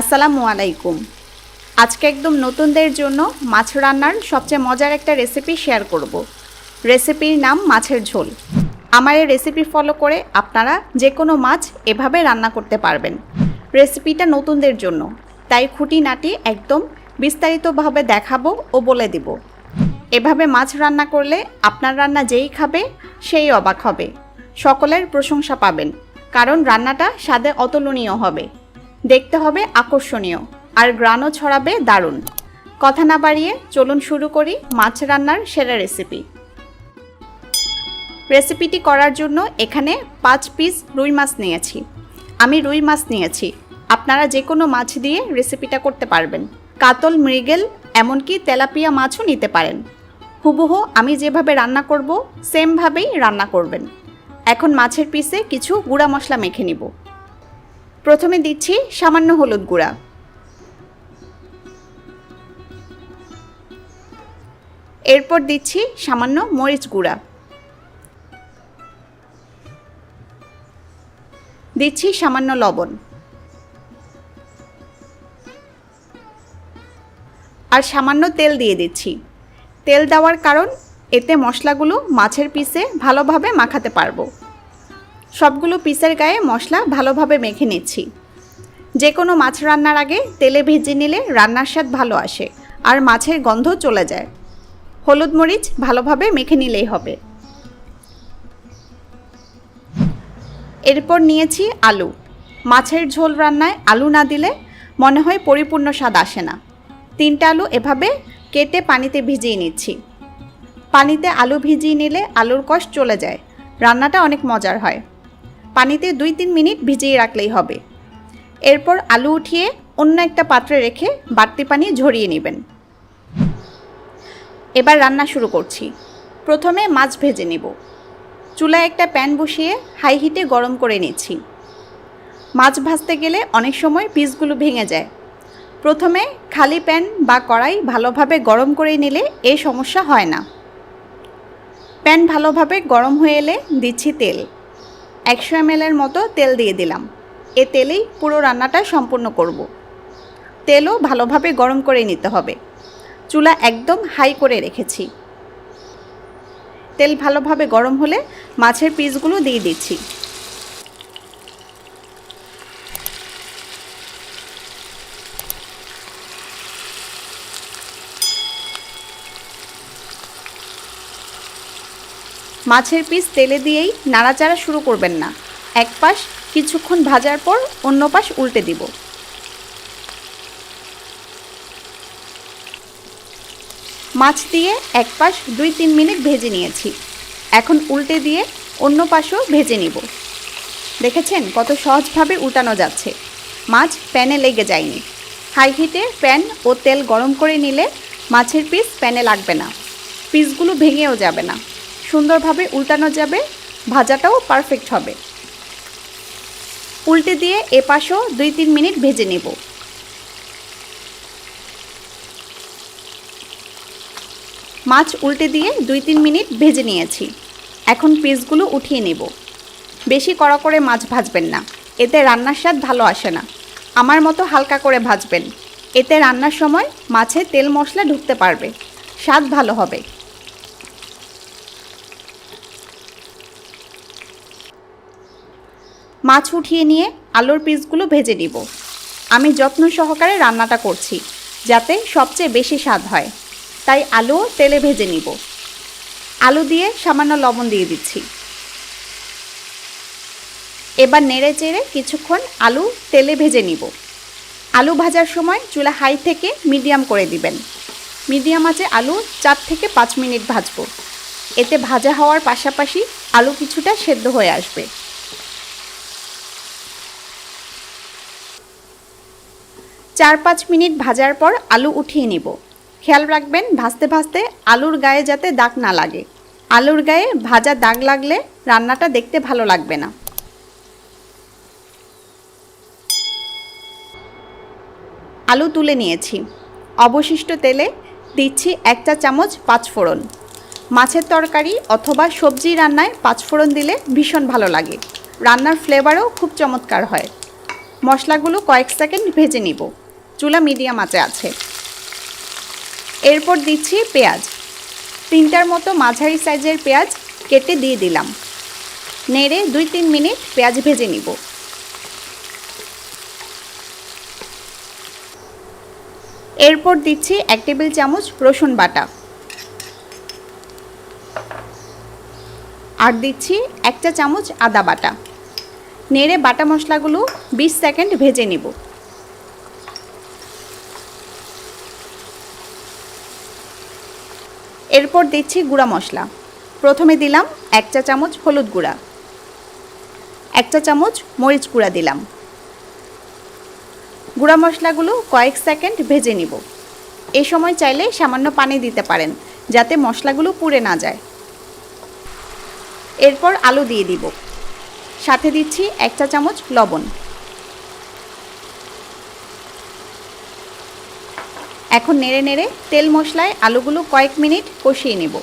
আসসালামু আলাইকুম। আজকে একদম নতুনদের জন্য মাছ রান্নার সবচেয়ে মজার একটা রেসিপি শেয়ার করব। রেসিপির নাম মাছের ঝোল। আমার এই রেসিপি ফলো করে আপনারা যে কোনো মাছ এভাবে রান্না করতে পারবেন। রেসিপিটা নতুনদের জন্য, তাই খুঁটিনাটি একদম বিস্তারিতভাবে দেখাবো ও বলে দিব। এভাবে মাছ রান্না করলে আপনার রান্না যেই খাবে সেই অবাক হবে, সকলের প্রশংসা পাবেন, কারণ রান্নাটা স্বাদে অতুলনীয় হবে, দেখতে হবে আকর্ষণীয়, আর গ্রানও ছড়াবে দারুণ। কথা না বাড়িয়ে চলুন শুরু করি মাছ রান্নার সেরা রেসিপি। রেসিপিটি করার জন্য এখানে 5 পিস রুই মাছ নিয়েছি। আমি রুই মাছ নিয়েছি, আপনারা যে কোনো মাছ দিয়ে রেসিপিটা করতে পারবেন। কাতল, মৃগেল, এমনকি তেলাপিয়া মাছও নিতে পারেন। হুবহু আমি যেভাবে রান্না করব সেমভাবেই রান্না করবেন। এখন মাছের পিসে কিছু গুঁড়া মশলা মেখে নিব। প্রথমে দিচ্ছি সামান্য হলুদ গুঁড়া, এরপর দিচ্ছি সামান্য মরিচ গুঁড়া, দিচ্ছি সামান্য লবণ, আর সামান্য তেল দিয়ে দিচ্ছি। তেল দেওয়ার কারণ এতে মশলাগুলো মাছের পিসে ভালোভাবে মাখাতে পারবো। সবগুলো পিসের গায়ে মশলা ভালোভাবে মেখে নিচ্ছি। যে কোনো মাছ রান্নার আগে তেলে ভেজে নিলে রান্নার স্বাদ ভালো আসে আর মাছের গন্ধ চলে যায়। হলুদ মরিচ ভালোভাবে মেখে নিলেই হবে। এরপর নিয়েছি আলু। মাছের ঝোল রান্নায় আলু না দিলে মনে হয় পরিপূর্ণ স্বাদ আসে না। 3টা আলু এভাবে কেটে পানিতে ভিজিয়ে নিচ্ছি। পানিতে আলু ভিজিয়ে নিলে আলুর কষ চলে যায়, রান্নাটা অনেক মজার হয়। পানিতে 2-3 মিনিট ভিজিয়ে রাখলেই হবে। এরপর আলু উঠিয়ে অন্য একটা পাত্রে রেখে বাড়তি পানি ঝরিয়ে নেবেন। এবার রান্না শুরু করছি। প্রথমে মাছ ভেজে নেব। চুলায় একটা প্যান বসিয়ে হাই হিটে গরম করে নিচ্ছি। মাছ ভাজতে গেলে অনেক সময় পিসগুলো ভেঙে যায়। প্রথমে খালি প্যান বা কড়াই ভালোভাবে গরম করে নিলে এই সমস্যা হয় না। প্যান ভালোভাবে গরম হয়ে এলে দিচ্ছি তেল। 100 ml মতো তেল দিয়ে দিলাম। এ তেলেই পুরো রান্নাটা সম্পূর্ণ করব। তেলও ভালোভাবে গরম করে নিতে হবে। চুলা একদম হাই করে রেখেছি। তেল ভালোভাবে গরম হলে মাছের পিসগুলো দিয়ে দিচ্ছি। মাছের পিস তেলে দিয়েই নাড়াচাড়া শুরু করবেন না। এক পাশ কিছুক্ষণ ভাজার পর অন্য পাশ উল্টে দিব। মাছ দিয়ে এক পাশ 2-3 মিনিট ভেজে নিয়েছি। এখন উল্টে দিয়ে অন্য পাশও ভেজে নিব। দেখেছেন কত সহজভাবে উল্টানো যাচ্ছে, মাছ প্যানে লেগে যায়নি। হাই হিটে প্যান ও তেল গরম করে নিলে মাছের পিস প্যানে লাগবে না, পিসগুলো ভেঙেও যাবে না, সুন্দরভাবে উল্টানো যাবে, ভাজাটাও পারফেক্ট হবে। উল্টে দিয়ে এপাশও 2-3 মিনিট ভেজে নেব। মাছ উল্টে দিয়ে 2-3 মিনিট ভেজে নিয়েছি। এখন পিসগুলো উঠিয়ে নেব। বেশি কড়া করে মাছ ভাজবেন না, এতে রান্নার স্বাদ ভালো আসে না। আমার মতো হালকা করে ভাজবেন, এতে রান্নার সময় মাছে তেল মশলা ঢুকতে পারবে, স্বাদ ভালো হবে। মাছ উঠিয়ে নিয়ে আলুর পিসগুলো ভেজে নিব। আমি যত্ন সহকারে রান্নাটা করছি যাতে সবচেয়ে বেশি স্বাদ হয়, তাই আলুও তেলে ভেজে নিব। আলু দিয়ে সামান্য লবণ দিয়ে দিচ্ছি। এবার নেড়ে চেড়ে কিছুক্ষণ আলু তেলে ভেজে নিব। আলু ভাজার সময় চুলা হাই থেকে মিডিয়াম করে দিবেন। মিডিয়াম আঁচে আলু 4 থেকে 5 মিনিট ভাজব। এতে ভাজা হওয়ার পাশাপাশি আলু কিছুটা সেদ্ধ হয়ে আসবে। 4-5 মিনিট ভাজার পর আলু উঠিয়ে নিব। খেয়াল রাখবেন ভাজতে ভাজতে আলুর গায়ে যাতে দাগ না লাগে। আলুর গায়ে ভাজা দাগ লাগলে রান্নাটা দেখতে ভালো লাগবে না। আলু তুলে নিয়েছি। অবশিষ্ট তেলে দিচ্ছি 1 চা চামচ 5 ফোড়ন। মাছের তরকারি অথবা সবজি রান্নায় 5 ফোড়ন দিলে ভীষণ ভালো লাগে, রান্নার ফ্লেভারও খুব চমৎকার হয়। মশলাগুলো কয়েক সেকেন্ড ভেজে নিব। চুলা মিডিয়াম আঁচে আছে। এরপর দিচ্ছি পেঁয়াজ। 3টার মতো মাঝারি সাইজের পেঁয়াজ কেটে দিয়ে দিলাম। নেড়ে 2-3 মিনিট পেঁয়াজ ভেজে নিব। এরপর দিচ্ছি 1 টেবিল চামচ রসুন বাটা, আর দিচ্ছি 1 চা চামচ আদা বাটা। নেড়ে বাটা মশলাগুলো 20 সেকেন্ড ভেজে নিব। এরপর দিচ্ছি গুঁড়া মশলা। প্রথমে দিলাম 1 চা চামচ হলুদ গুঁড়া, 1 চা চামচ মরিচ গুঁড়া দিলাম। গুঁড়া মশলাগুলো কয়েক সেকেন্ড ভেজে নিব। এই সময় চাইলে সামান্য পানি দিতে পারেন যাতে মশলাগুলো পুড়ে না যায়। এরপর আলু দিয়ে দিব। সাথে দিচ্ছি 1 চা চামচ লবণ। এখন নেড়ে নেড়ে তেল মশলায় আলুগুলো কয়েক মিনিট কষিয়ে নেব।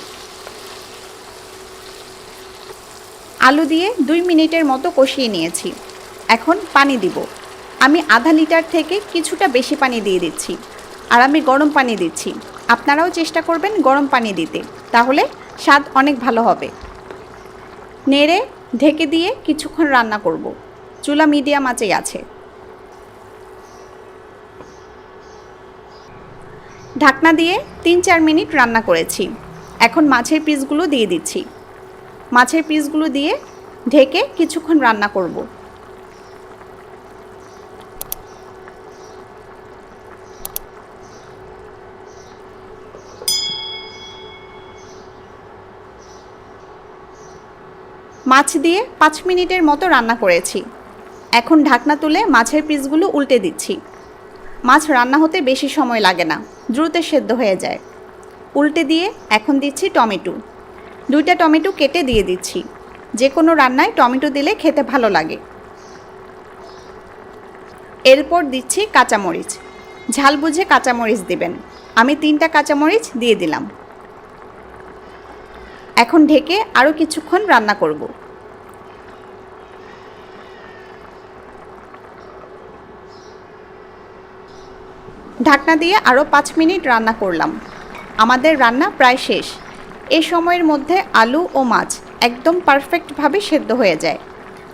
আলু দিয়ে 2 মিনিটের মতো কষিয়ে নিয়েছি। এখন পানি দিব। আমি আধা লিটার থেকে কিছুটা বেশি পানি দিয়ে দিচ্ছি, আর আমি গরম পানি দিচ্ছি। আপনারাও চেষ্টা করবেন গরম পানি দিতে, তাহলে স্বাদ অনেক ভালো হবে। নেড়ে ঢেকে দিয়ে কিছুক্ষণ রান্না করব। চুলা মিডিয়াম আঁচেই আছে। ঢাকনা দিয়ে 3-4 মিনিট রান্না করেছি। এখন মাছের পিসগুলো দিয়ে দিচ্ছি। মাছের পিসগুলো দিয়ে ঢেকে কিছুক্ষণ রান্না করব। মাছ দিয়ে 5 মিনিটের মতো রান্না করেছি। এখন ঢাকনা তুলে মাছের পিসগুলো উল্টে দিচ্ছি। মাছ রান্না হতে বেশি সময় লাগে না, দ্রুত সেদ্ধ হয়ে যায়। উল্টে দিয়ে এখন দিচ্ছি টমেটো। 2টা টমেটো কেটে দিয়ে দিচ্ছি। যে কোনো রান্নায় টমেটো দিলে খেতে ভালো লাগে। এরপর দিচ্ছি কাঁচামরিচ। ঝাল বুঝে কাঁচামরিচ দিবেন। আমি 3টা কাঁচামরিচ দিয়ে দিলাম। এখন ঢেকে আরও কিছুক্ষণ রান্না করব। ঢাকনা দিয়ে আরও 5 মিনিট রান্না করলাম। আমাদের রান্না প্রায় শেষ। এই সময়ের মধ্যে আলু ও মাছ একদম পারফেক্টভাবে সেদ্ধ হয়ে যায়।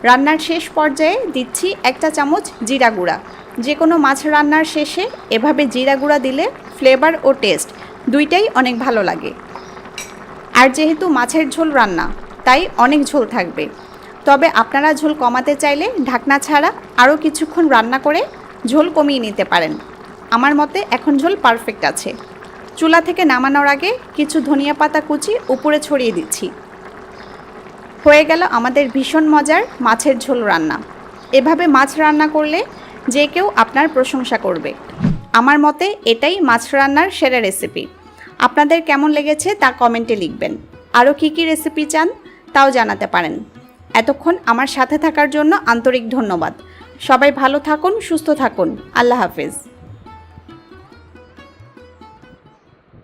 রান্নার শেষ পর্যায়ে দিচ্ছি 1 চা চামচ জিরা গুঁড়া। যে কোনো মাছ রান্নার শেষে এভাবে জিরা গুঁড়া দিলে ফ্লেভার ও টেস্ট দুইটাই অনেক ভালো লাগে। আর যেহেতু মাছের ঝোল রান্না, তাই অনেক ঝোল থাকবে। তবে আপনারা ঝোল কমাতে চাইলে ঢাকনা ছাড়া আরও কিছুক্ষণ রান্না করে ঝোল কমিয়ে নিতে পারেন। আমার মতে এখন ঝোল পারফেক্ট আছে। চুলা থেকে নামানোর আগে কিছু ধনিয়া পাতা কুচি উপরে ছড়িয়ে দিচ্ছি। হয়ে গেল আমাদের ভীষণ মজার মাছের ঝোল রান্না। এভাবে মাছ রান্না করলে যে কেউ আপনার প্রশংসা করবে। আমার মতে এটাই মাছ রান্নার সেরা রেসিপি। আপনাদের কেমন লেগেছে তা কমেন্টে লিখবেন। আরও কী কী রেসিপি চান তাও জানাতে পারেন। এতক্ষণ আমার সাথে থাকার জন্য আন্তরিক ধন্যবাদ। সবাই ভালো থাকুন, সুস্থ থাকুন। আল্লাহ হাফেজ।